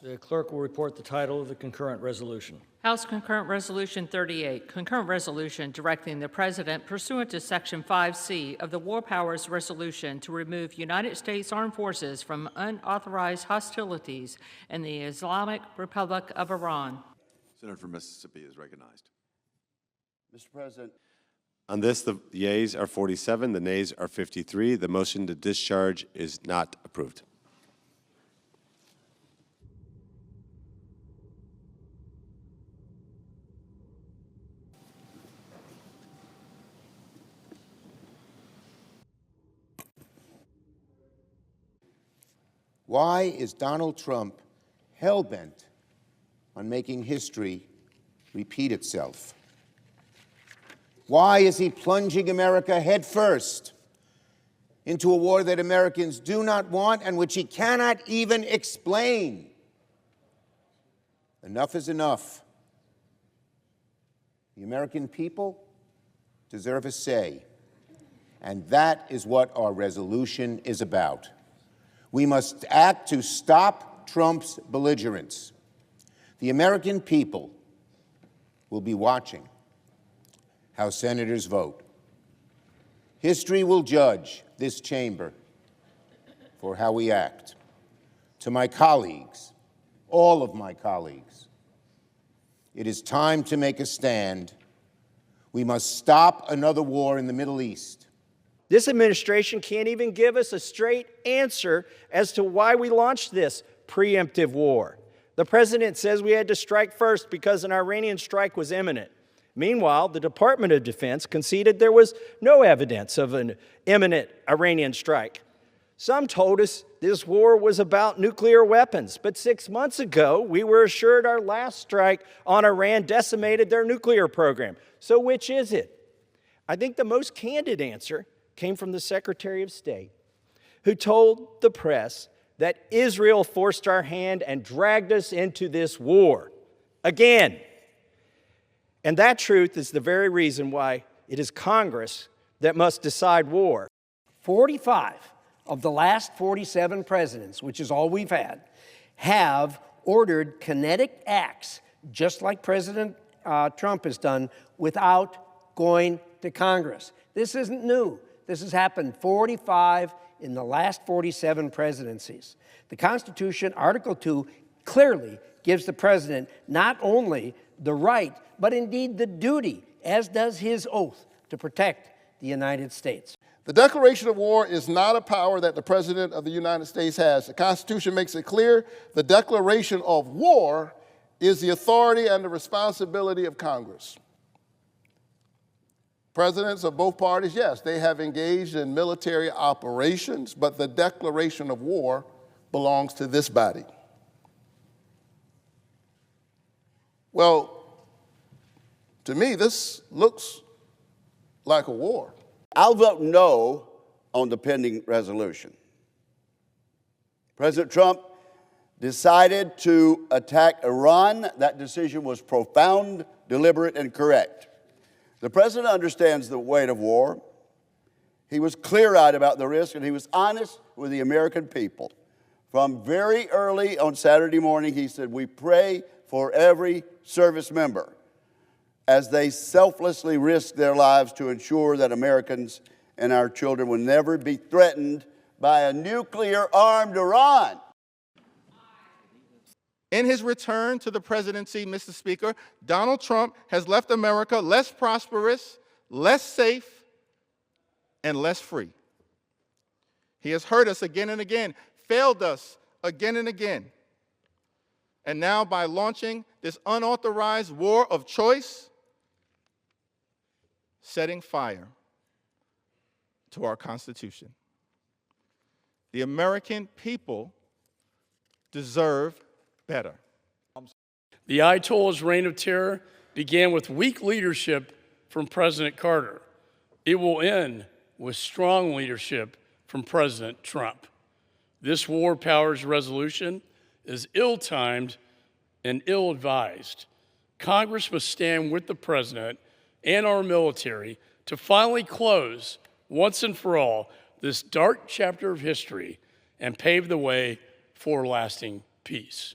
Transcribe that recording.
The clerk will report the title of the concurrent resolution. House Concurrent Resolution 38, concurrent resolution directing the President pursuant to Section 5C of the War Powers Resolution to remove United States Armed Forces from unauthorized hostilities in the Islamic Republic of Iran. Senator from Mississippi is recognized. Mr. President. On this, the yeas are 47, the nays are 53. The motion to discharge is not approved. Why is Donald Trump hell-bent on making history repeat itself? Why is he plunging America headfirst into a war that Americans do not want and which he cannot even explain? Enough is enough. The American people deserve a say, and that is what our resolution is about. We must act to stop Trump's belligerence. The American people will be watching how senators vote. History will judge this chamber for how we act. To my colleagues, all of my colleagues, it is time to make a stand. We must stop another war in the Middle East. This administration can't even give us a straight answer as to why we launched this preemptive war. The president says we had to strike first because an Iranian strike was imminent. Meanwhile, the Department of Defense conceded there was no evidence of an imminent Iranian strike. Some told us this war was about nuclear weapons, but 6 months ago, we were assured our last strike on Iran decimated their nuclear program. So which is it? I think the most candid answer came from the Secretary of State, who told the press that Israel forced our hand and dragged us into this war again. And that truth is the very reason why it is Congress that must decide war. 45 of the last 47 presidents, which is all we've had, have ordered kinetic acts, just like President Trump has done, without going to Congress. This isn't new. This has happened 45 in the last 47 presidencies. The Constitution, Article 2, clearly gives the president not only the right, but indeed the duty, as does his oath, to protect the United States. The declaration of war is not a power that the President of the United States has. The Constitution makes it clear the declaration of war is the authority and the responsibility of Congress. Presidents of both parties, yes, they have engaged in military operations, but the declaration of war belongs to this body. Well, to me, this looks like a war. I'll vote no on the pending resolution. President Trump decided to attack Iran. That decision was profound, deliberate, and correct. The president understands the weight of war. He was clear-eyed about the risk, and he was honest with the American people. From very early on Saturday morning, he said, we pray for every service member as they selflessly risk their lives to ensure that Americans and our children will never be threatened by a nuclear-armed Iran. In his return to the presidency, Mr. Speaker, Donald Trump has left America less prosperous, less safe, and less free. He has hurt us again and again, failed us again and again. And now by launching this unauthorized war of choice, setting fire to our Constitution. The American people deserve better. The Ayatollah's reign of terror began with weak leadership from President Carter. It will end with strong leadership from President Trump. This war powers resolution is ill-timed and ill-advised. Congress must stand with the president and our military to finally close, once and for all, this dark chapter of history and pave the way for lasting peace.